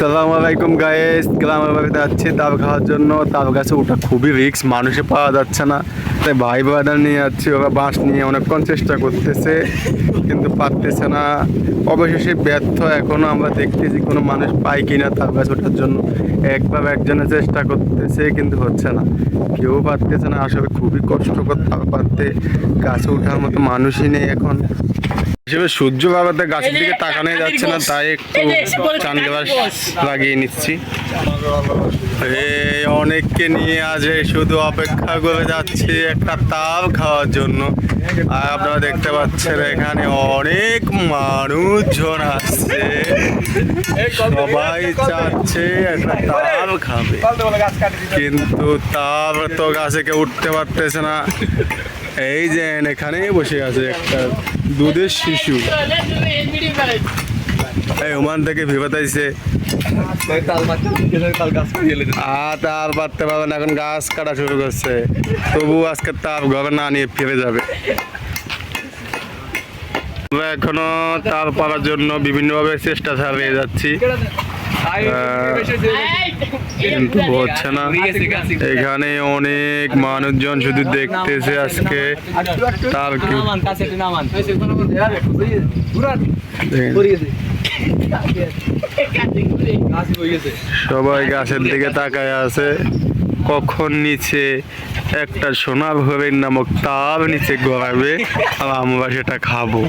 আসসালামু আলাইকুম গাইস, গ্রামের বাড়িতে যাচ্ছি তাল খাওয়ার জন্য। তাল গাছে ওটা খুবই রিস্ক, মানুষে পাওয়া যাচ্ছে না, তাই ভাই ব্রাদার নিয়ে যাচ্ছি। ওরা বাঁশ নিয়ে অনেকক্ষণ চেষ্টা করতেছে কিন্তু পারতেছে না, অবশেষে ব্যর্থ। এখনও আমরা দেখতেছি কোনো মানুষ পাই কিনা তাল গাছ ওঠার জন্য। একবার একজনের চেষ্টা করতেছে কিন্তু হচ্ছে না, কেউ পারতেছে না। আসলে খুবই কষ্টকর তাল পারতে, গাছে ওঠার মতো মানুষই নেই এখন। হিসেবে সূর্য বাবাতে গাছের দিকে তাকানো যাচ্ছে না, তাই একটু সানগ্লাস লাগিয়ে নিচ্ছি। এই অনেককে নিয়ে আজ শুধু অপেক্ষা করে যাচ্ছি একটা তাল খাওয়ার জন্য। আর আপনারা দেখতে পাচ্ছেন এখানে অনেক মানুষজন আসছে, সবাই চাচ্ছে একটা তাল খাবে, কিন্তু তাল তো গাছে কেউ উঠতে পারতেছে না। এই যে এখানে বসে আছে একটা দুধের শিশু, এই ওমান থেকে ভিবাতাইছে। তাল পারতে পারবে না, এখন গাছ কাটা শুরু করছে। তবু আজকে তাল ঘরে না নিয়ে ফিরে যাবে। আমরা এখনো তাল পাড়ার জন্য বিভিন্নভাবে চেষ্টা চালিয়ে যাচ্ছি, কিন্তু হচ্ছে না। এখানে অনেক মানুষজন শুধু দেখতেছে আজকে তাল। সবাই গাছের দিকে তাকায় আছে, কখন নিচে একটা সোনার হরিণ নামক তাল নিচে গড়াবে আর আমরা সেটা খাবো।